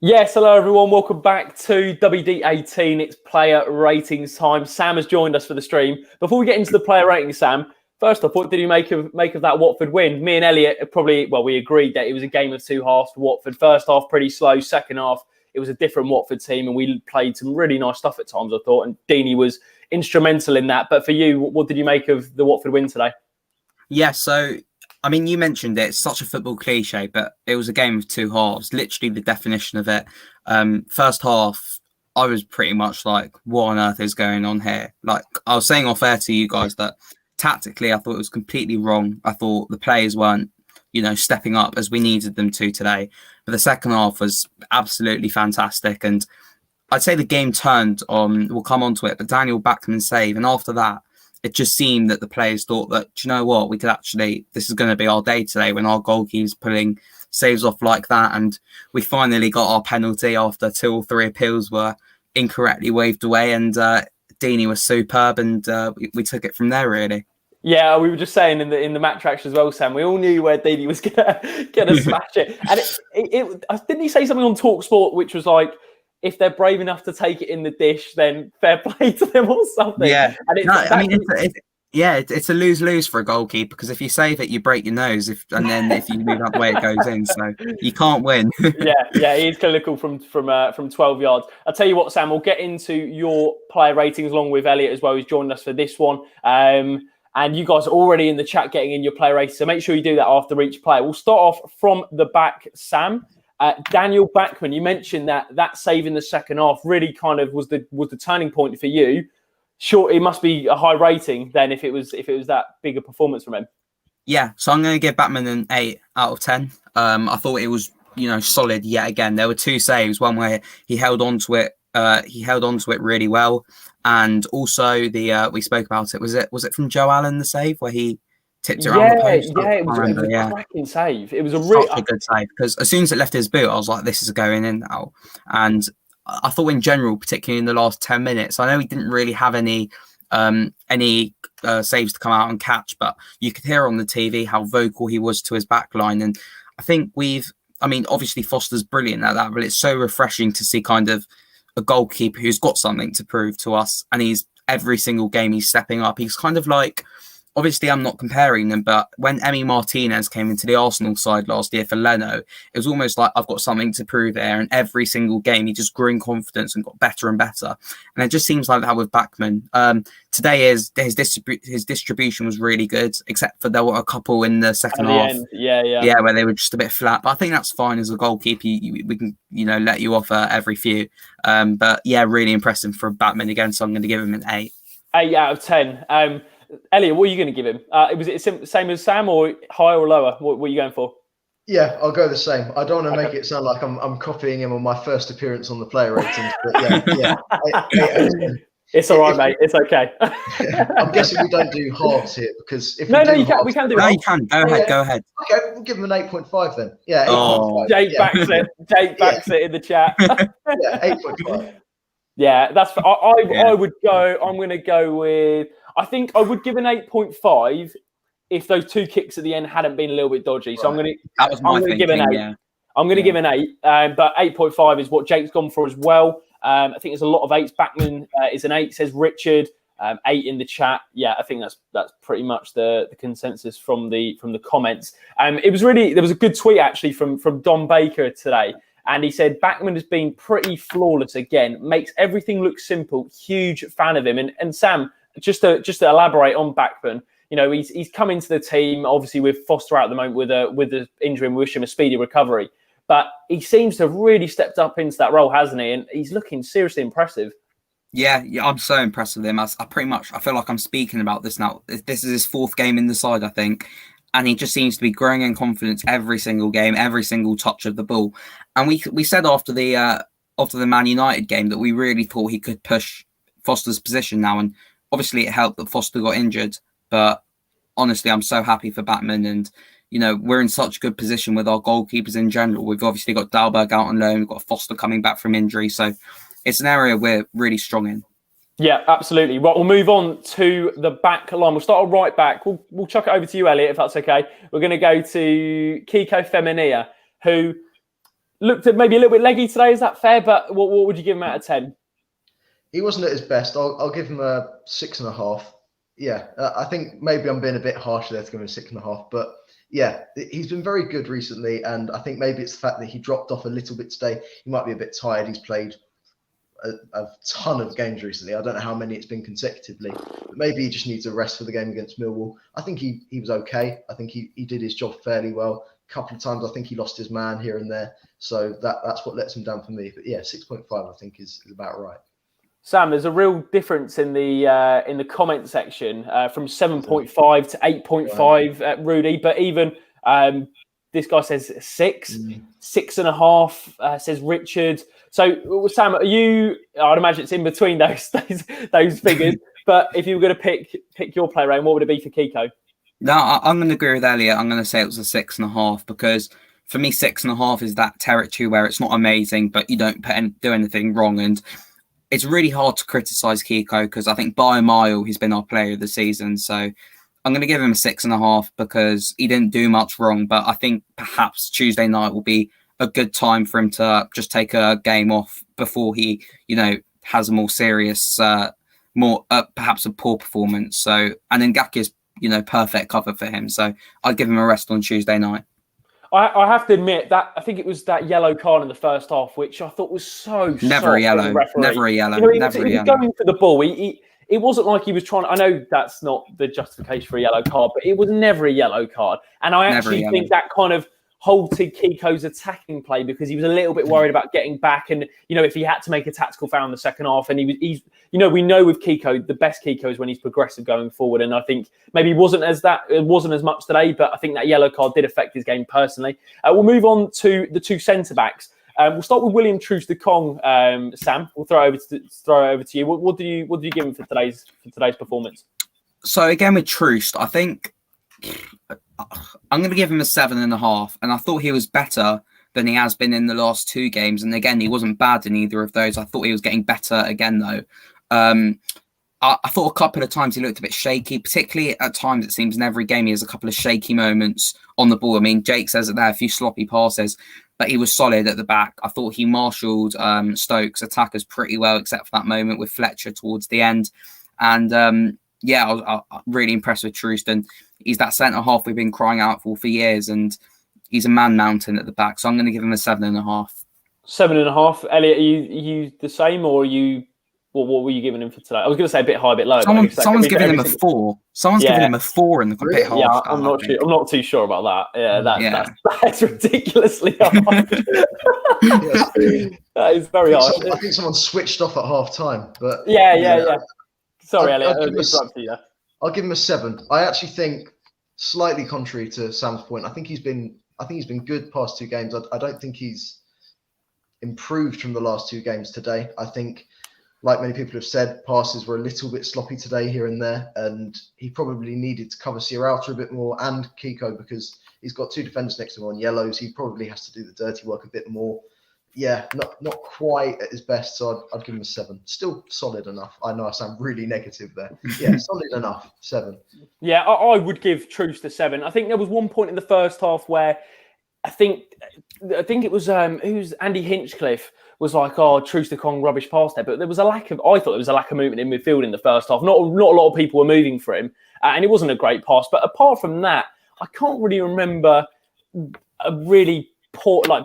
Yes, hello everyone. Welcome back to WD18. It's player ratings time. Sam has joined us for the stream. Before we get into the player ratings, Sam, first off, what did you make of that Watford win? Me and Elliot we agreed that it was a game of two halves for Watford. First half pretty slow. Second half, it was a different Watford team, and we played some really nice stuff at times, I thought. And Deeney was instrumental in that. But for you, what did you make of the Watford win today? Yeah, so I mean, you mentioned it. It's such a football cliche, but it was a game of two halves. Literally, the definition of it. First half, I was pretty much like, "What on earth is going on here?" Like I was saying off air to you guys that tactically, I thought it was completely wrong. I thought the players weren't, stepping up as we needed them to today. But the second half was absolutely fantastic, and I'd say the game turned on. We'll come on to it, but Daniel Bachmann's save, and after that, it just seemed that the players thought that, do you know what, we could actually, this is going to be our day today when our goalkeeper's pulling saves off like that. And we finally got our penalty after 2 or 3 appeals were incorrectly waved away. And Deeney was superb, and we took it from there, really. Yeah, we were just saying in the match reaction as well, Sam. We all knew where Deeney was gonna smash it. And didn't he say something on TalkSport which was like, if they're brave enough to take it in the dish, then fair play to them or something. Yeah, and it's a lose-lose for a goalkeeper, because if you save it, you break your nose. And then if you move out the way, it goes in. So you can't win. yeah, he's clinical from 12 yards. I'll tell you what, Sam. We'll get into your player ratings along with Elliot as well. He's joined us for this one. And you guys are already in the chat getting in your player ratings, so make sure you do that after each player. We'll start off from the back, Sam. Daniel Bachmann, you mentioned that save in the second half really kind of was the turning point for you. Sure, it must be a high rating then if it was that big a performance from him. Yeah, so I'm going to give Bachmann an 8 out of 10. I thought it was solid yet again. There were 2 saves, one where he held on to it. He held on to it really well, and also we spoke about it. Was it from Joe Allen, the save where he tipped it around the post? Yeah, it was a cracking save. It was a good save, because as soon as it left his boot, I was like, this is going in now. And I thought in general, particularly in the last 10 minutes, I know he didn't really have any saves to come out and catch, but you could hear on the TV how vocal he was to his back line. And I think obviously Foster's brilliant at that, but it's so refreshing to see kind of a goalkeeper who's got something to prove to us. And every single game he's stepping up. He's kind of like, obviously, I'm not comparing them, but when Emi Martinez came into the Arsenal side last year for Leno, it was almost like, I've got something to prove there. And every single game, he just grew in confidence and got better and better. And it just seems like that with Bachmann. Today, his distribution was really good, except for there were a couple in the second half. Yeah, where they were just a bit flat. But I think that's fine as a goalkeeper. We can, let you off every few. But yeah, really impressive for Bachmann again. So I'm going to give him an 8. 8 out of 10. Elliot, what are you going to give him? Was it same as Sam, or higher or lower? What are you going for? Yeah, I'll go the same. I don't want to make it sound like I'm copying him on my first appearance on the player ratings, but yeah. 8. It's all right, mate. It's okay. I'm guessing we don't do halves here, because if we can do. No, you can. Go ahead. Okay, we'll give him an 8.5 then. Yeah, 8.5. Jake backs it. Jake backs it in the chat. Yeah, 8.5. Yeah, that's. I would go. I'm going to go with. I think I would give an 8.5 if those 2 kicks at the end hadn't been a little bit dodgy. So I'm going to give an 8. Yeah. I'm going to give an 8, but 8.5 is what Jake's gone for as well. I think there's a lot of 8s. Bachmann is an 8, says Richard. 8 in the chat. Yeah, I think that's pretty much the consensus from the comments. There was a good tweet actually from Don Baker today. And he said, Bachmann has been pretty flawless again. Makes everything look simple. Huge fan of him. And Sam, just to elaborate on Bachmann, he's come into the team, obviously with Foster out at the moment with the injury, and we wish him a speedy recovery. But he seems to have really stepped up into that role, hasn't he? And he's looking seriously impressive. Yeah, I'm so impressed with him. I feel like I'm speaking about this now. This is his 4th game in the side, I think. And he just seems to be growing in confidence every single game, every single touch of the ball. And we said after the Man United game that we really thought he could push Foster's position now. And obviously it helped that Foster got injured. But honestly, I'm so happy for Bachmann. And, we're in such a good position with our goalkeepers in general. We've obviously got Dalberg out on loan. We've got Foster coming back from injury. So it's an area we're really strong in. Yeah, absolutely. Right, we'll move on to the back line. We'll start right back. We'll chuck it over to you, Elliot, if that's okay. We're going to go to Kiko Femenia, who looked at maybe a little bit leggy today. Is that fair? But what would you give him out of 10? He wasn't at his best. I'll give him a 6.5. Yeah, I think maybe I'm being a bit harsh there to give him a 6.5, but yeah, he's been very good recently, and I think maybe it's the fact that he dropped off a little bit today. He might be a bit tired. He's played a ton of games recently. I don't know how many it's been consecutively, but maybe he just needs a rest for the game against Millwall. I think he was okay. I think he did his job fairly well. A couple of times I think he lost his man here and there, so that's what lets him down for me. But yeah, 6.5 I think is about right. Sam, there's a real difference in the comment section from 7.5 to 8.5, Rudy. But even this guy says 6, 6.5. Says Richard. So Sam, are you? I'd imagine it's in between those figures. But if you were going to pick your play rating, what would it be for Kiko? No, I'm going to agree with Elliot. I'm going to say it was a 6.5 because for me, 6.5 is that territory where it's not amazing, but you don't do anything wrong. And it's really hard to criticise Kiko because I think by a mile he's been our player of the season. So I'm going to give him a 6.5 because he didn't do much wrong. But I think perhaps Tuesday night will be a good time for him to just take a game off before he, has a more serious, perhaps a poor performance. So, and then Gaki is, perfect cover for him. So I'd give him a rest on Tuesday night. I have to admit that I think it was that yellow card in the first half, which I thought was so never a yellow, never a yellow, never a yellow. Going for the ball, it wasn't like he was trying. I know that's not the justification for a yellow card, but it was never a yellow card. And I actually think that kind of halted Kiko's attacking play because he was a little bit worried about getting back, and if he had to make a tactical foul in the second half, and he's we know with Kiko the best Kiko is when he's progressive going forward, and I think maybe it wasn't as much today, but I think that yellow card did affect his game personally. We'll move on to the two centre backs. We'll start with William Troost-Ekong. Sam, we'll throw it over to you. What do you give him for today's performance? So again with Troost, I think I'm going to give him a 7.5, and I thought he was better than he has been in the last two games. And again, he wasn't bad in either of those. I thought he was getting better again, though. I thought a couple of times he looked a bit shaky, particularly at times it seems in every game he has a couple of shaky moments on the ball. I mean, Jake says it there, a few sloppy passes, but he was solid at the back. I thought he marshalled Stoke's attackers pretty well, except for that moment with Fletcher towards the end. And I was really impressed with Troost, and he's that centre-half we've been crying out for years, and he's a man mountain at the back. So I'm going to give him a 7.5. 7.5. Elliot, are you the same, or are you? What were you giving him for today? I was going to say a bit high, a bit low. Someone's giving him a 4. Someone's giving him a 4 in the bit half. Yeah, I'm not too sure about that. Yeah, that's ridiculously high. That is very high. I think someone switched off at half time, but yeah. Sorry, Elliot. I'll give him a 7. I actually think, slightly contrary to Sam's point, I think he's been good past two games. I don't think he's improved from the last two games today. I think, like many people have said, passes were a little bit sloppy today here and there, and he probably needed to cover Sierralta a bit more and Kiko because he's got two defenders next to him on yellows. He probably has to do the dirty work a bit more. Yeah, not quite at his best, so I'd give him a 7. Still solid enough. I know I sound really negative there. Yeah, solid enough. 7. Yeah, I would give Troost a 7. I think there was one point in the first half where I think it was who's Andy Hinchcliffe was like, Troost-Ekong rubbish pass there, but there was I thought there was a lack of movement in midfield in the first half. Not a lot of people were moving for him, and it wasn't a great pass. But apart from that, I can't really remember a really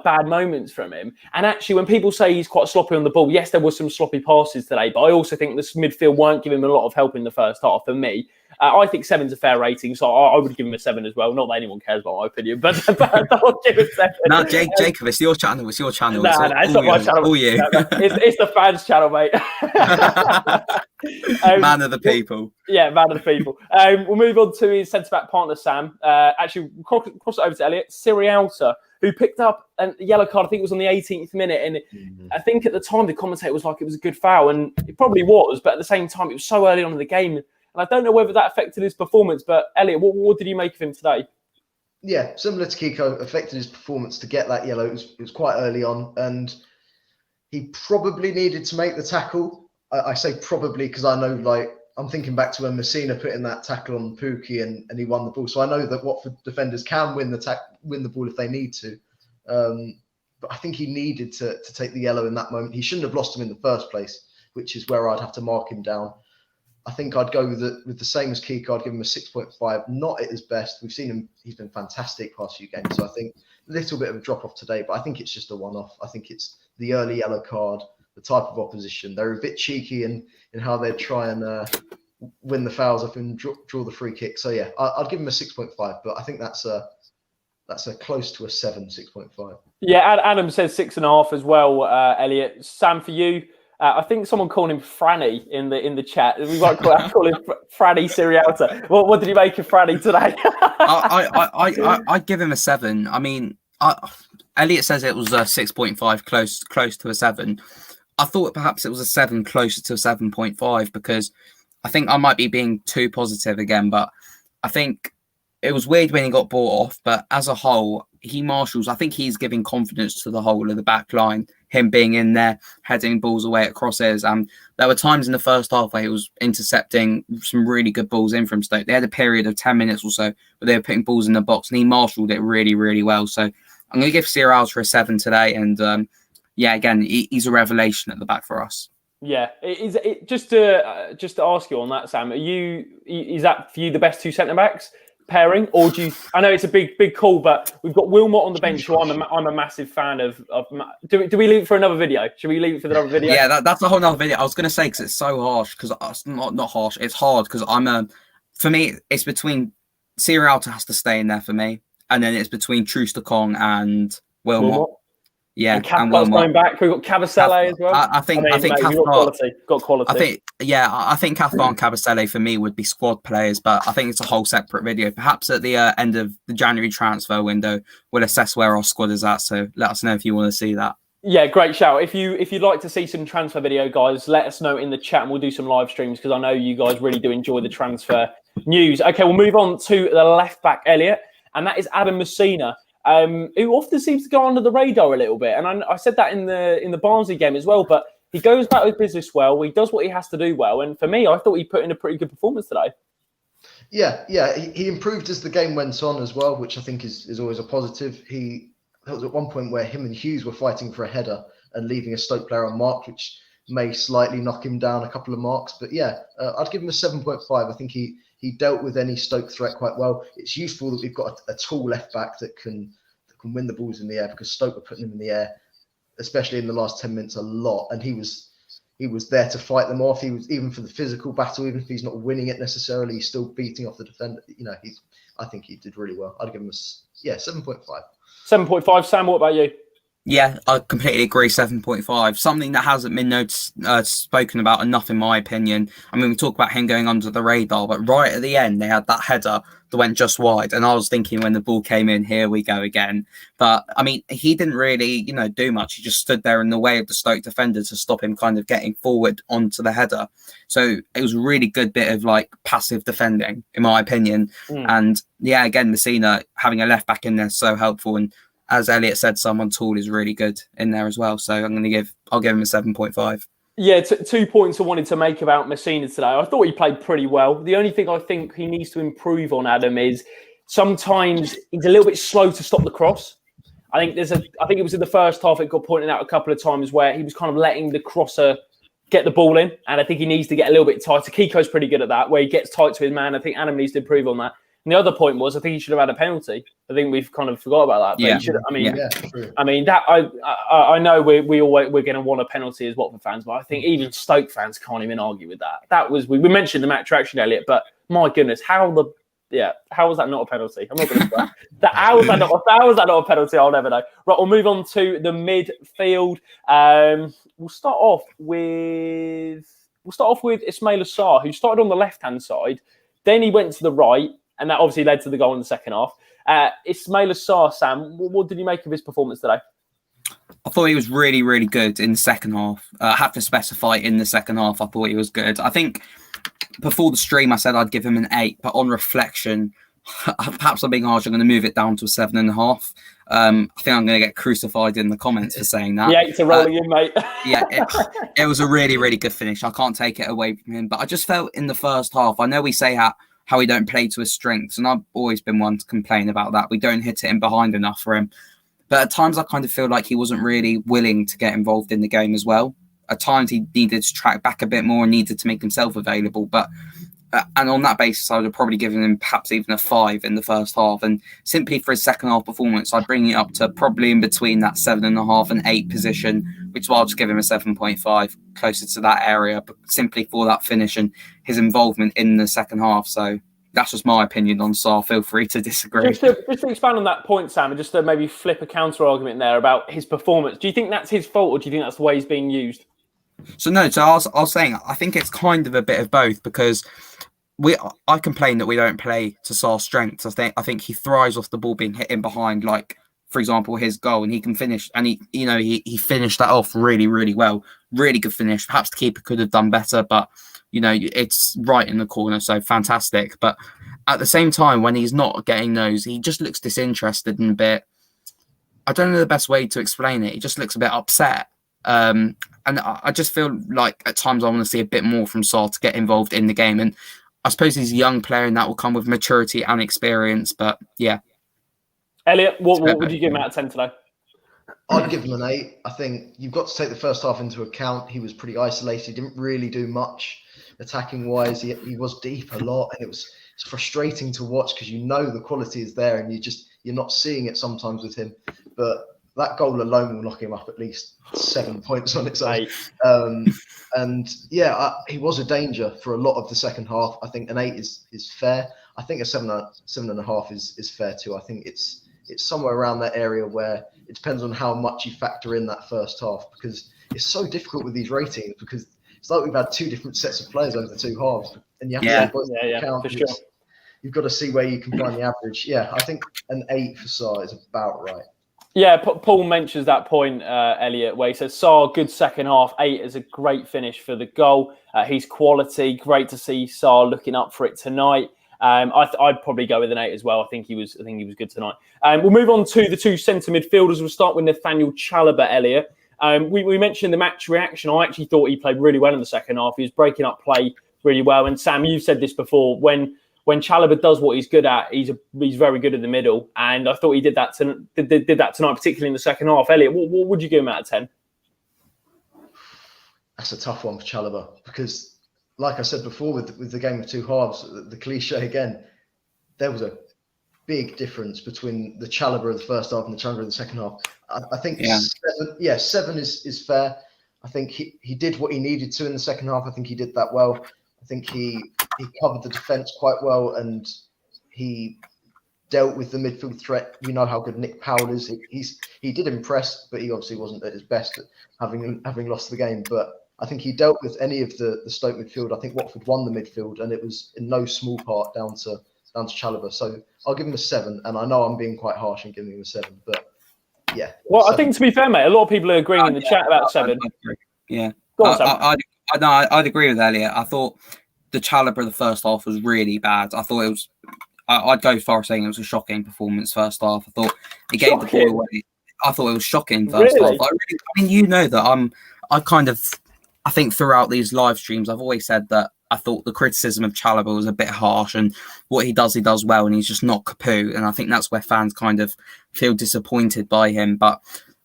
bad moments from him. And actually, when people say he's quite sloppy on the ball, yes, there were some sloppy passes today, but I also think this midfield weren't giving him a lot of help in the first half. For me, I think 7's a fair rating, so I would give him a 7 as well. Not that anyone cares about my opinion, but I'll give it a 7. No, Jacob, it's your channel. It's your channel. No, it's not my channel. All you. It's the fans' channel, mate. Man of the people. Yeah, man of the people. We'll move on to his centre-back partner, Sam. Actually, cross it over to Elliot. Sierralta, who picked up a yellow card, I think it was on the 18th minute. And I think at the time, the commentator was like, it was a good foul. And it probably was. But at the same time, it was so early on in the game. And I don't know whether that affected his performance. But Elliot, what did you make of him today? Yeah, similar to Kiko, affected his performance to get that yellow. It was quite early on. And he probably needed to make the tackle. I say probably because I know, I'm thinking back to when Messina put in that tackle on Pookie and he won the ball. So I know that Watford defenders can win the ball if they need to. But I think he needed to take the yellow in that moment. He shouldn't have lost him in the first place, which is where I'd have to mark him down. I think I'd go with the same as Kiko. I'd give him a 6.5. Not at his best. We've seen him. He's been fantastic past few games. So I think a little bit of a drop off today, but I think it's just a one-off. I think it's the early yellow card, the type of opposition. They're a bit cheeky in how they try and win the fouls up and draw the free kick. So yeah, I'd give him a 6.5, but I think that's a close to a 7, 6.5. Yeah, Adam says 6.5 as well. Elliot, Sam, for you. I think someone called him Franny in the chat. We might call him Franny Sirialta. What did you make of Franny today? I'd give him a 7. I mean, Elliot says it was a 6.5, close to a 7. I thought perhaps it was a 7, closer to a 7.5, because I think I might be being too positive again. But I think it was weird when he got bought off. But as a whole, he marshals. I think he's giving confidence to the whole of the back line. Him being in there, heading balls away at crosses. And there were times in the first half where he was intercepting some really good balls in from Stoke. They had a period of 10 minutes or so where they were putting balls in the box, and he marshalled it really, really well. So I'm going to give Sirialta a 7 today. And yeah, again, he's a revelation at the back for us. Yeah, just to ask you on that, Sam, is that for you the best two centre backs pairing, or do you? I know it's a big call, but we've got Wilmot on the bench, who I'm a massive fan of. Do we leave it for another video? Should we leave it for another video? Yeah, that's a whole nother video. I was going to say, because it's so harsh, because it's not harsh. It's hard because for me, it's between Sirialta has to stay in there for me, and then it's between Troost-Ekong and Wilmot. Yeah, and Cathcart's coming back. We've got Kabasele as well. I think Cathcart got quality. I think Cathcart and Kabasele for me would be squad players, but I think it's a whole separate video. Perhaps at the end of the January transfer window, we'll assess where our squad is at. So let us know if you want to see that. Yeah, great shout. If you'd like to see some transfer video, guys, let us know in the chat and we'll do some live streams, because I know you guys really do enjoy the transfer news. Okay, we'll move on to the left back, Elliot, and that is Adam Messina. Who often seems to go under the radar a little bit, and I said that in the Barnsley game as well. But he goes about his business well. He does what he has to do well, and for me, I thought he put in a pretty good performance today. Yeah, he improved as the game went on as well, which I think is always a positive. There was at one point where him and Hughes were fighting for a header and leaving a Stoke player unmarked, which may slightly knock him down a couple of marks. But yeah, I'd give him a 7.5. I think he dealt with any Stoke threat quite well. It's useful that we've got a tall left back that can win the balls in the air, because Stoke were putting him in the air, especially in the last 10 minutes, a lot. And he was there to fight them off. He was, even for the physical battle, even if he's not winning it necessarily, he's still beating off the defender. I think he did really well. I'd give him 7.5. 7.5. Sam, what about you? Yeah, I completely agree. 7.5. Something that hasn't been spoken about enough, in my opinion. I mean, we talk about him going under the radar, but right at the end, they had that header that went just wide. And I was thinking when the ball came in, here we go again. But I mean, he didn't really, do much. He just stood there in the way of the Stoke defender to stop him kind of getting forward onto the header. So it was a really good bit of passive defending, in my opinion. And yeah, again, Messina having a left back in there is so helpful. And as Elliot said, someone tall is really good in there as well. So I'll give him a 7.5. Yeah, 2 points I wanted to make about Messina today. I thought he played pretty well. The only thing I think he needs to improve on, Adam, is sometimes he's a little bit slow to stop the cross. I think it was in the first half, it got pointed out a couple of times where he was kind of letting the crosser get the ball in. And I think he needs to get a little bit tighter. Kiko's pretty good at that, where he gets tight to his man. I think Adam needs to improve on that. And the other point was, I think he should have had a penalty. I think we've kind of forgot about that. But he should. I know we're going to want a penalty as Watford fans, but I think even Stoke fans can't even argue with that. That was we mentioned the match reaction, Elliot, but my goodness, how was that not a penalty? I'm not going to say that. How was that not a penalty? I'll never know. Right, we'll move on to the midfield. We'll start off with Ismaila Sarr, who started on the left-hand side. Then he went to the right, and that obviously led to the goal in the second half. Ismaila Sarr, Sam, what did you make of his performance today? I thought he was really, really good in the second half. I have to specify in the second half, I thought he was good. I think before the stream, I said I'd give him an 8, but on reflection, perhaps I'm being harsh. I'm going to move it down to a 7.5. I think I'm going to get crucified in the comments for saying that. Yeah, it's a rolling in, mate. It was a really, really good finish. I can't take it away from him. But I just felt in the first half, I know we say how we don't play to his strengths, and I've always been one to complain about that. We don't hit it in behind enough for him. But at times I kind of feel like he wasn't really willing to get involved in the game as well. At times he needed to track back a bit more and needed to make himself available. But and on that basis, I would have probably given him perhaps even a 5 in the first half. And simply for his second half performance, I'd bring it up to probably in between that 7.5 and 8 position, which is why I'll just give him a 7.5, closer to that area, but simply for that finish and his involvement in the second half. So that's just my opinion on Sarr. Feel free to disagree. Just to expand on that point, Sam, and just to maybe flip a counter argument there about his performance, do you think that's his fault, or do you think that's the way he's being used? So I was saying, I think it's kind of a bit of both, because I complain that we don't play to Sarr's strengths. I think he thrives off the ball being hit in behind, like, for example, his goal, and he can finish, and he finished that off really, really well. Really good finish. Perhaps the keeper could have done better, but it's right in the corner, so fantastic. But at the same time, when he's not getting those, he just looks disinterested and a bit, I don't know the best way to explain it. He just looks a bit upset. And I just feel like at times I want to see a bit more from Sarr to get involved in the game. And I suppose he's a young player and that will come with maturity and experience. But yeah. Elliot, what would you give him out of 10 today? I'd give him an 8. I think you've got to take the first half into account. He was pretty isolated. He didn't really do much attacking wise. He was deep a lot, and it's frustrating to watch because the quality is there, and you're not seeing it sometimes with him. But that goal alone will knock him up at least 7 points on its own. He was a danger for a lot of the second half. I think an 8 is fair. I think a 7.5 is fair too. I think it's somewhere around that area where it depends on how much you factor in that first half, because it's so difficult with these ratings, because it's like we've had 2 different sets of players over the 2 halves, and you have to count. For sure. You've got to see where you can find the average. Yeah, I think an 8 for Sarr is about right. Yeah, Paul mentions that point, Elliot, where he says Sarr, good second half, 8 is a great finish for the goal. He's quality, great to see Sarr looking up for it tonight. I'd probably go with an 8 as well. I think he was good tonight. We'll move on to the 2 centre midfielders. We'll start with Nathaniel Chalobah, Elliot. We mentioned the match reaction. I actually thought he played really well in the second half. He was breaking up play really well. And Sam, you've said this before. When Chalobah does what he's good at, he's very good in the middle. And I thought he did that tonight, particularly in the second half. Elliot, what would you give him out of 10? That's a tough one for Chalobah, because, like I said before, with the game of 2 halves, the cliche again, there was a big difference between the Chalobah of the first half and the Chalobah of the second half. I think 7 is fair. I think he did what he needed to in the second half. I think he did that well. I think he covered the defence quite well, and he dealt with the midfield threat. We know how good Nick Powell is. He did impress, but he obviously wasn't at his best at having lost the game. But I think he dealt with any of the Stoke midfield. I think Watford won the midfield, and it was in no small part down to Chalobah. So I'll give him a 7, and I know I'm being quite harsh in giving him a 7, but yeah. Well, 7. I think, to be fair, mate, a lot of people are agreeing in the chat about 7. Yeah. Go on, Sam. I'd agree with Elliot. I thought the Chalobah of the first half was really bad. I thought it was. I'd go as far as saying it was a shocking performance first half. I thought he gave the ball away. I thought it was shocking first half. I mean, that I think throughout these live streams, I've always said that I thought the criticism of Chalobah was a bit harsh, and what he does well, and he's just not Capoue. And I think that's where fans kind of feel disappointed by him. But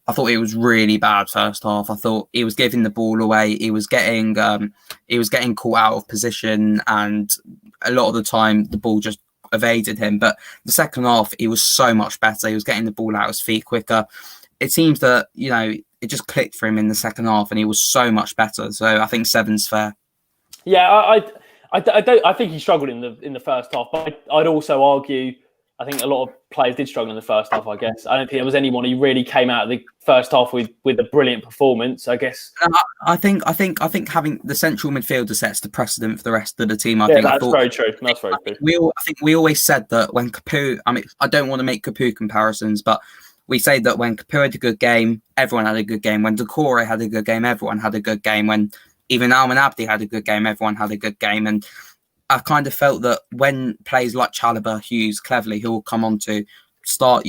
I thought it was really bad first half. I thought he was giving the ball away. He was getting caught out of position, and a lot of the time the ball just evaded him. But the second half, he was so much better. He was getting the ball out of his feet quicker. It seems that it just clicked for him in the second half, and he was so much better. So I think 7's fair. Yeah, I think he struggled in the first half, but I'd also argue I think a lot of players did struggle in the first half. I guess I don't think there was anyone who really came out of the first half with a brilliant performance. I guess I think having the central midfielder sets the precedent for the rest of the team. That's very true. That's very true. I think we always said that when Capoue. I mean, I don't want to make Capoue comparisons, but we say that when Capoue had a good game, everyone had a good game. When Doucouré had a good game, everyone had a good game. When even Alman Abdi had a good game, everyone had a good game. And I kind of felt that when players like Chalobah, Hughes, Cleverley, who will come on to start,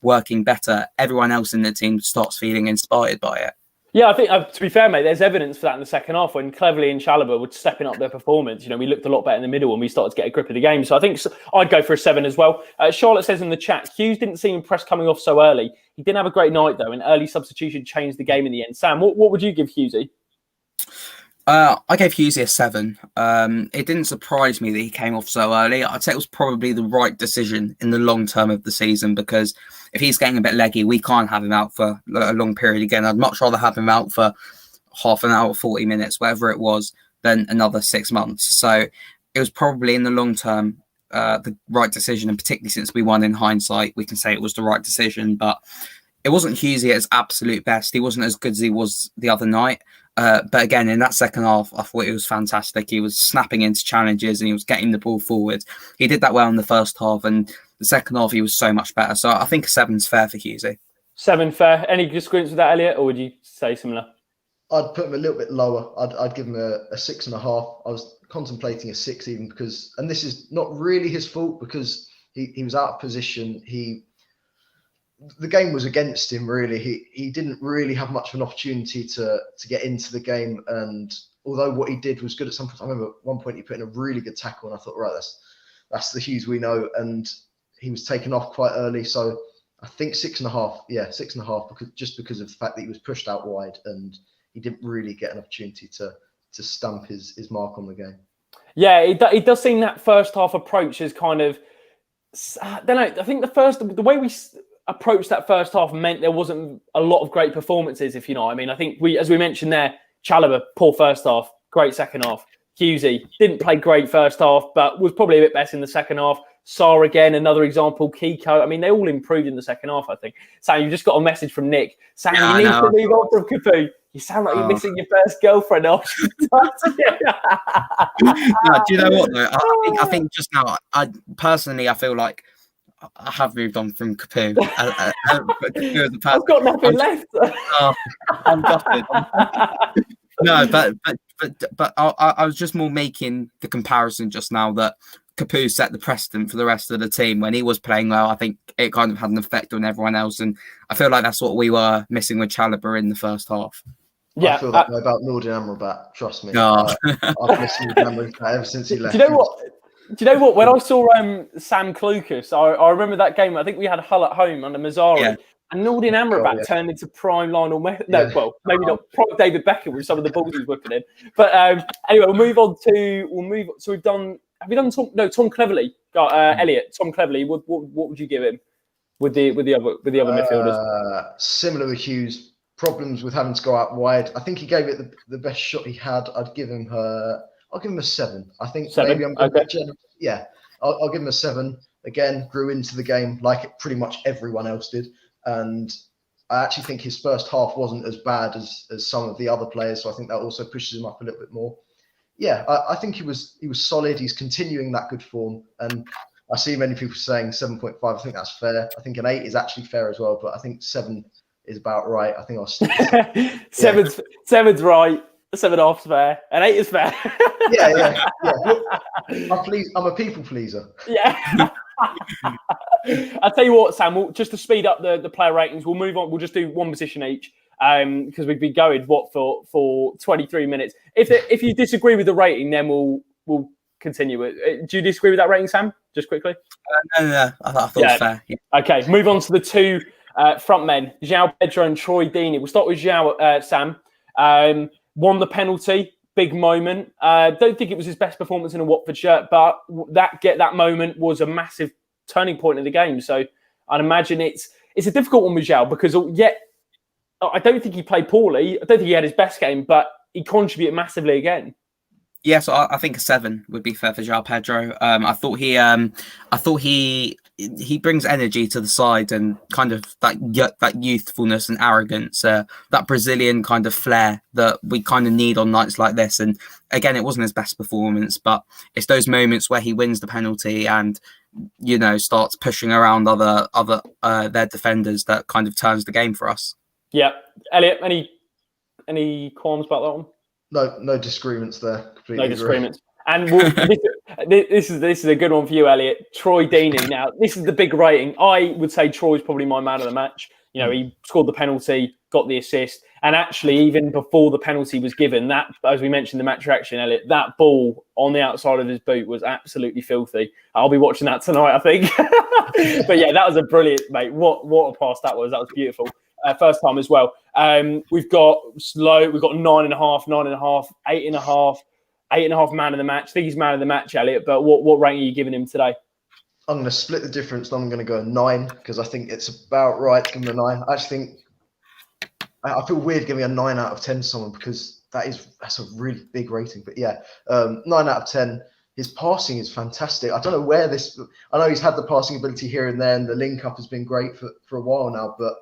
working better, everyone else in the team starts feeling inspired by it. Yeah, I think, to be fair, mate, there's evidence for that in the second half when Cleverley and Chalobah were stepping up their performance. We looked a lot better in the middle and we started to get a grip of the game. So I think I'd go for a 7 as well. Charlotte says in the chat, Hughes didn't seem impressed coming off so early. He didn't have a great night, though, and early substitution changed the game in the end. Sam, what would you give Hughesy? I gave Hughesy a 7. It didn't surprise me that he came off so early. I'd say it was probably the right decision in the long term of the season, because if he's getting a bit leggy, we can't have him out for a long period again. I'd much rather have him out for half an hour, 40 minutes, whatever it was, than another 6 months. So it was probably in the long term the right decision, and particularly since we won in hindsight, we can say it was the right decision. But it wasn't Hughesy at his absolute best. He wasn't as good as he was the other night. But again, in that second half, I thought he was fantastic. He was snapping into challenges and he was getting the ball forward. He did that well in the first half, and the second half he was so much better. So I think a 7's fair for Hughesy. 7 fair. Any disagreements with that, Elliot, or would you say similar? I'd put him a little bit lower. I'd give him a 6.5. I was contemplating a 6 even because, and this is not really his fault because he was out of position. The game was against him, really. He didn't really have much of an opportunity to get into the game. And although what he did was good at some point, I remember at one point he put in a really good tackle and I thought, right, that's the Hughes we know. And he was taken off quite early. So I think 6.5. Yeah, 6.5 because of the fact that he was pushed out wide and he didn't really get an opportunity to stamp his mark on the game. Yeah, it does seem that first half approach is kind of, I don't know, I think the way we approached that first half meant there wasn't a lot of great performances, if you know what I mean. I think as we mentioned there, Chalobah, poor first half, great second half. Hughesy didn't play great first half, but was probably a bit better in the second half. Sarr again, another example. Kiko, I mean, they all improved in the second half, I think. Sam, you just got a message from Nick. Sam, you need to move on from Capu. You sound like you're missing your first girlfriend. No, do you know what, though? I think just now, I feel like I have moved on from Capu. I've got nothing left. I'm gutted. No, but I was just more making the comparison just now that Capu set the precedent for the rest of the team. When he was playing well, I think it kind of had an effect on everyone else, and I feel like that's what we were missing with Chalobah in the first half. Yeah, I feel that way about Nordin Amrabat. Trust me. I've missed Nordin Amrabat ever since he left. Do you know what? When I saw Sam Clucas, I remember that game. I think we had Hull at home under Mazzari, and Nordin Amrabat turned into prime Lionel Messi. No, well, maybe not prime David Beckham with some of the balls he's whipping in. But anyway, we'll move on. So we've done. Have we done Tom Cleverley? Elliot, Tom Cleverley. What would you give him with the other midfielders? Similar with Hughes. Problems with having to go out wide. I think he gave it the best shot he had. I'll give him a 7. I think 7? Maybe I'm going to generous. Yeah, I'll give him a 7. Again, grew into the game like pretty much everyone else did. And I actually think his first half wasn't as bad as some of the other players. So I think that also pushes him up a little bit more. Yeah, I think he was solid. He's continuing that good form. And I see many people saying 7.5. I think that's fair. I think an 8 is actually fair as well. But I think 7 is about right. I think I'll stick to 7. Seven's right. 7.5's fair. And 8 is fair. Yeah. I'm a people pleaser. Yeah. I'll tell you what, Sam, just to speed up the player ratings, we'll move on. We'll just do one position each because we've been going, for 23 minutes. If you disagree with the rating, then we'll continue it. Do you disagree with that rating, Sam? Just quickly. No. I thought it was fair. Yeah. Okay, move on to the two front men, João Pedro and Troy Deeney. We'll start with João, Sam. Won the penalty, big moment. Don't think it was his best performance in a Watford shirt, but that moment was a massive turning point in the game. So I'd imagine it's a difficult one with João because I don't think he played poorly. I don't think he had his best game, but he contributed massively again. Yes, I think a 7 would be fair for João Pedro. I thought he brings energy to the side and kind of that youthfulness and arrogance, that Brazilian kind of flair that we kind of need on nights like this. And again, it wasn't his best performance, but it's those moments where he wins the penalty and starts pushing around other their defenders that kind of turns the game for us. Yeah, Elliot, any qualms about that one? No disagreements there. Completely no disagreements. And this is a good one for you, Elliot. Troy Deeney. Now, this is the big rating. I would say Troy's probably my man of the match. He scored the penalty, got the assist, and actually, even before the penalty was given, that, as we mentioned, the match reaction, Elliot, that ball on the outside of his boot was absolutely filthy. I'll be watching that tonight, I think. But yeah, that was a brilliant, mate. What a pass that was. That was beautiful. First time as well. We've got 9.5, 9.5, 8.5. 8.5 man of the match. I think he's man of the match, Elliot. But what ranking are you giving him today? I'm going to split the difference. I'm going to go 9 because I think it's about right to give him a 9. I actually think I feel weird giving a 9 out of 10 to someone because that's a really big rating. But yeah, 9 out of 10. His passing is fantastic. I don't know where this. I know he's had the passing ability here and there, and the link up has been great for a while now. But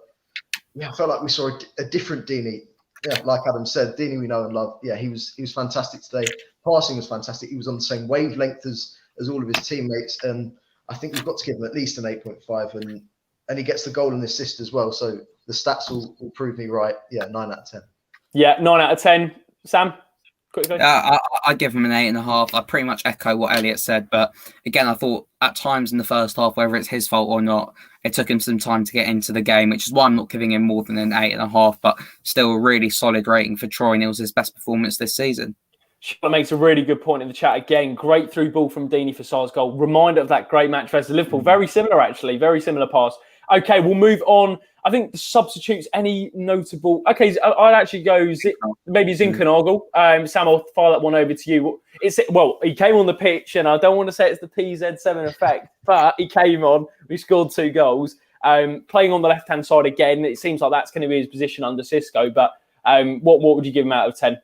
yeah, I felt like we saw a different Deeney. Yeah, like Adam said, Deeney we know and love. Yeah, he was fantastic today. Passing was fantastic. He was on the same wavelength as all of his teammates, and I think we've got to give him at least an 8.5, and he gets the goal and assist as well. So the stats will prove me right. Yeah, 9 out of 10. Yeah, 9 out of 10. Sam, quickly. I give him an 8.5. I pretty much echo what Elliot said, but again, I thought at times in the first half, whether it's his fault or not, it took him some time to get into the game, which is why I'm not giving him more than an 8.5, but still a really solid rating for Troy, and it was his best performance this season. Charlotte makes a really good point in the chat again. Great through ball from Deeney for Sarr's goal. Reminder of that great match versus Liverpool. Very similar, actually. Very similar pass. Okay, we'll move on. I think the substitutes, any notable... Okay, I'd actually go maybe Zinkernagel. Sam, I'll fire that one over to you. He came on the pitch, and I don't want to say it's the PZ7 effect, but he came on. We scored 2 goals. Playing on the left-hand side again, it seems like that's going to be his position under Xisco, but what would you give him out of 10?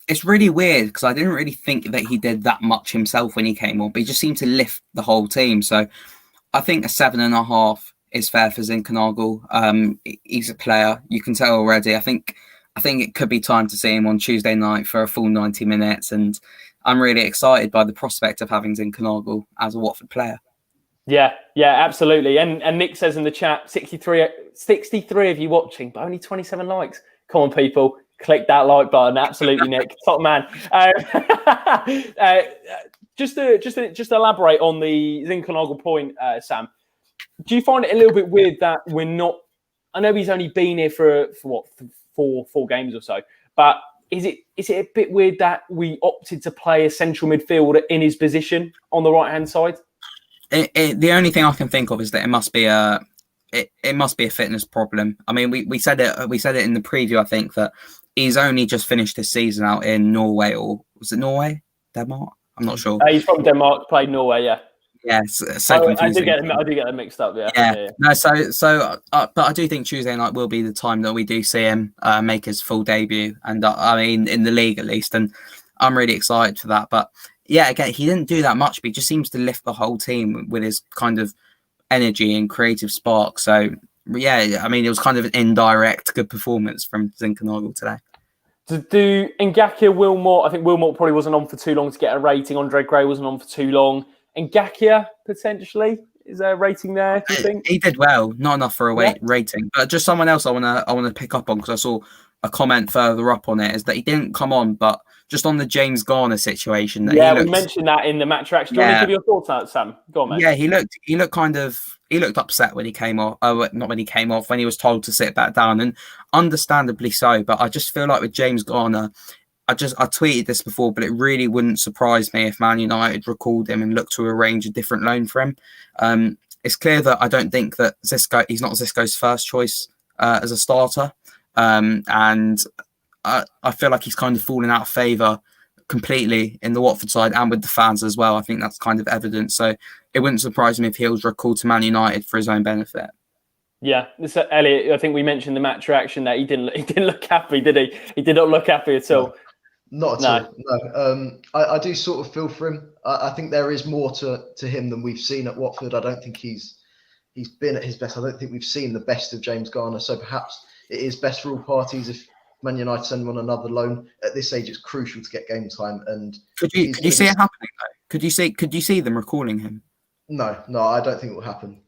It's really weird because I didn't really think that he did that much himself when he came on, but he just seemed to lift the whole team. So I think a 7.5 is fair for Zinkernagel. He's a player. You can tell already. I think it could be time to see him on Tuesday night for a full 90 minutes. And I'm really excited by the prospect of having Zinkernagel as a Watford player. Yeah, absolutely. And Nick says in the chat, 63 of you watching, but only 27 likes. Come on, people. Click that like button. Absolutely, Nick. Top man. Just to elaborate on the Zinkernagel point, Sam, do you find it a little bit weird that we're not... I know he's only been here for what, four games or so, but is it a bit weird that we opted to play a central midfielder in his position on the right-hand side? The only thing I can think of is that it must be a fitness problem. I mean, we said it in the preview, I think, that he's only just finished his season out in Norway, or was it Norway? Denmark? I'm not sure. He's from Denmark, played Norway, yeah. Yes, so confusing. I do get them mixed up, yeah. Yeah. No, but I do think Tuesday night will be the time that we do see him make his full debut, and I mean in the league at least, and I'm really excited for that. But yeah, again, he didn't do that much, but he just seems to lift the whole team with his kind of energy and creative spark. So yeah, I mean, it was kind of an indirect good performance from Zinkernagel today. To do Ngakia, Wilmot, I think Wilmot probably wasn't on for too long to get a rating. Andre Gray wasn't on for too long. Ngakia, potentially, is there a rating there, do you think? He did well, not enough for a rating. But just someone else I want to pick up on, because I saw a comment further up on it, is that he didn't come on, but just on the James Garner situation. We mentioned that in the match reaction. Do you want to give your thoughts on that, Sam? Go on, mate. Yeah, he looked upset when he came off. Not when he came off, when he was told to sit back down, and understandably so. But I just feel like with James Garner, I tweeted this before, but it really wouldn't surprise me if Man United recalled him and looked to arrange a different loan for him. It's clear that I don't think that he's not Xisco's first choice as a starter, and I feel like he's kind of fallen out of favour completely in the Watford side and with the fans as well. I think that's kind of evident. So it wouldn't surprise me if he was recalled to Man United for his own benefit. Yeah, Elliot, I think we mentioned the match reaction that he didn't look happy, did he? He did not look happy at all. Not at all. No. I do sort of feel for him. I think there is more to him than we've seen at Watford. I don't think he's been at his best. I don't think we've seen the best of James Garner. So perhaps it is best for all parties if Man United send him on another loan. At this age, it's crucial to get game time. And could you see it happening though? Could you see them recalling him? No, I don't think it will happen.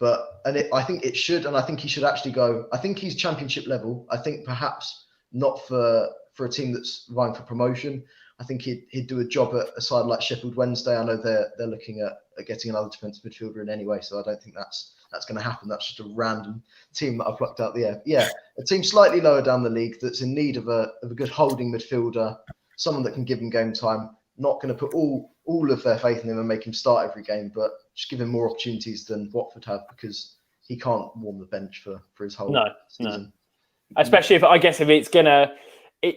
I think it should, and I think he should actually go. I think he's Championship level. I think perhaps not for a team that's vying for promotion. I think he'd do a job at a side like Sheffield Wednesday. I know they're looking at getting another defensive midfielder in anyway, so I don't think that's that's going to happen. That's just a random team that I plucked out the air. Yeah, a team slightly lower down the league that's in need of a good holding midfielder, someone that can give him game time. Not going to put all of their faith in him and make him start every game, but just give him more opportunities than Watford have, because he can't warm the bench for his whole season. No. Especially if it's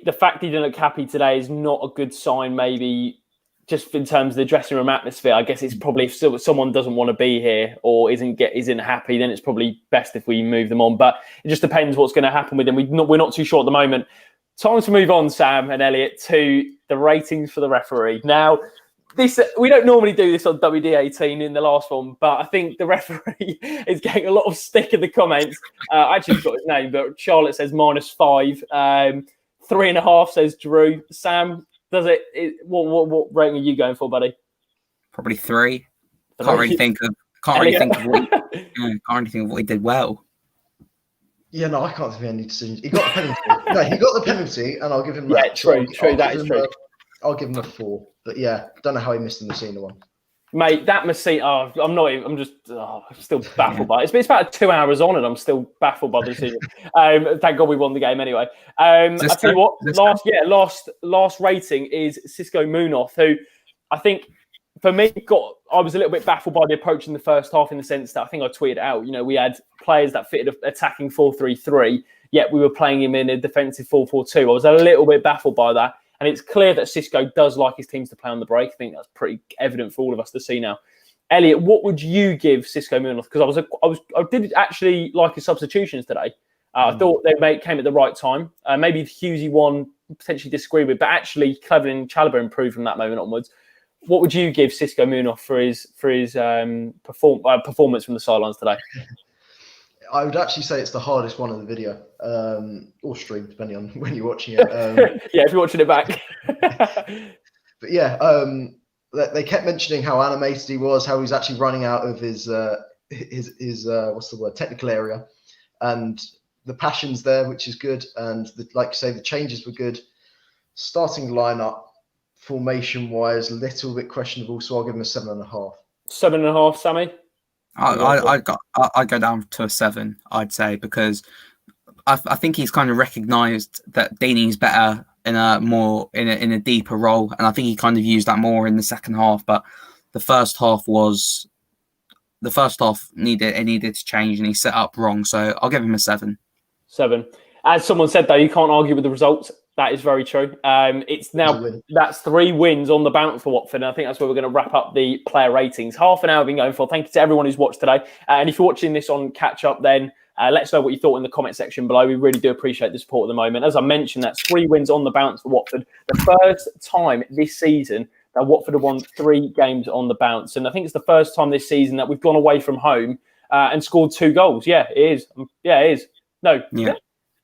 the fact he didn't look happy today is not a good sign. Maybe just in terms of the dressing room atmosphere. I guess it's probably if someone doesn't want to be here or isn't happy, then it's probably best if we move them on. But it just depends what's going to happen with them. We're not too sure at the moment. Time to move on, Sam and Elliot, to the ratings for the referee. Now, we don't normally do this on WD18 in the last one, but I think the referee is getting a lot of stick in the comments. I actually got his name, but Charlotte says -5. 3.5 says Drew. Sam, what rating are you going for, buddy? Probably 3. Can't really think of what he did well. Yeah, no, I can't think of any decisions. He got the penalty. He got the penalty, and I'll give him that. Yeah, true. That is true. I'll give him a 4. But yeah, don't know how he missed the Messina one. Mate, that Messina, I'm still baffled by it. It's about 2 hours on and I'm still baffled by the decision. Thank God we won the game anyway. I'll tell you what, last rating is Xisco Munoz, who I think, for me, I was a little bit baffled by the approach in the first half, in the sense that I think I tweeted out, we had players that fitted attacking 4-3-3, yet we were playing him in a defensive 4-4-2. I was a little bit baffled by that. And it's clear that Xisco does like his teams to play on the break. I think that's pretty evident for all of us to see now. Elliot, what would you give Xisco Munoz? Because I did actually like his substitutions today. I thought they came at the right time. Maybe the Hughesy one potentially disagree with, but actually Cleverley and Chalobah improved from that moment onwards. What would you give Xisco Munoz for his performance from the sidelines today? I would actually say it's the hardest one in the video, or stream, depending on when you're watching it. Yeah, if you're watching it back. But yeah, they kept mentioning how animated he was, how he's actually running out of his what's the word, technical area, and the passion's there, which is good. And like you say, the changes were good. Starting lineup, formation-wise, a little bit questionable, so I'll give him a 7.5. 7.5, Sammy? I'd go down to a 7, I'd say, because I think he's kind of recognised that Deeney's better in a deeper role, and I think he kind of used that more in the second half. But the first half needed to change, and he set up wrong. So I'll give him a 7. 7. As someone said, though, you can't argue with the results. That is very true. That's 3 wins on the bounce for Watford. And I think that's where we're going to wrap up the player ratings. Half an hour been going for. Thank you to everyone who's watched today. And if you're watching this on catch up, then let us know what you thought in the comment section below. We really do appreciate the support at the moment. As I mentioned, that's 3 wins on the bounce for Watford. The first time this season that Watford have won 3 games on the bounce. And I think it's the first time this season that we've gone away from home and scored 2 goals. Yeah, it is. Yeah, it is. No. Yeah.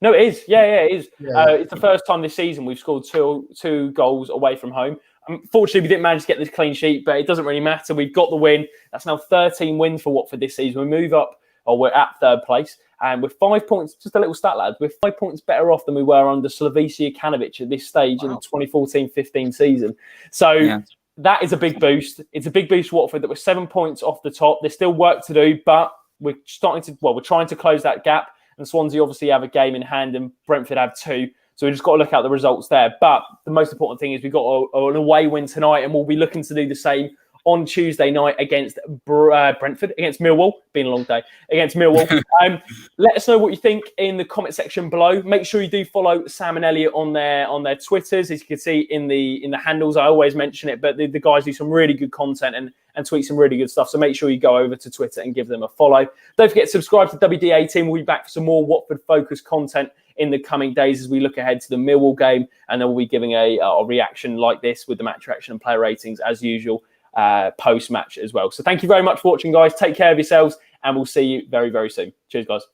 No, it is. Yeah, it is. Yeah. It's the first time this season we've scored two goals away from home. Unfortunately, we didn't manage to get this clean sheet, but it doesn't really matter. We've got the win. That's now 13 wins for Watford this season. We move up, or we're at 3rd place, and with 5 points, just a little stat, lads, we're 5 points better off than we were under Slavisa Kanovic at this stage in the 2014-15 season. So that is a big boost. It's a big boost for Watford that we're 7 points off the top. There's still work to do, but we're trying to close that gap. And Swansea obviously have a game in hand and Brentford have 2. So we just got to look at the results there. But the most important thing is we've got an away win tonight, and we'll be looking to do the same on Tuesday night against Brentford, against Millwall. Been a long day. Against Millwall. Let us know what you think in the comment section below. Make sure you do follow Sam and Elliot on their Twitters. As you can see in the handles, I always mention it, but the guys do some really good content and tweet some really good stuff. So make sure you go over to Twitter and give them a follow. Don't forget to subscribe to WD18. We'll be back for some more Watford-focused content in the coming days as we look ahead to the Millwall game. And then we'll be giving a reaction like this with the match reaction and player ratings as usual post-match as well. So thank you very much for watching, guys. Take care of yourselves, and we'll see you very, very soon. Cheers, guys.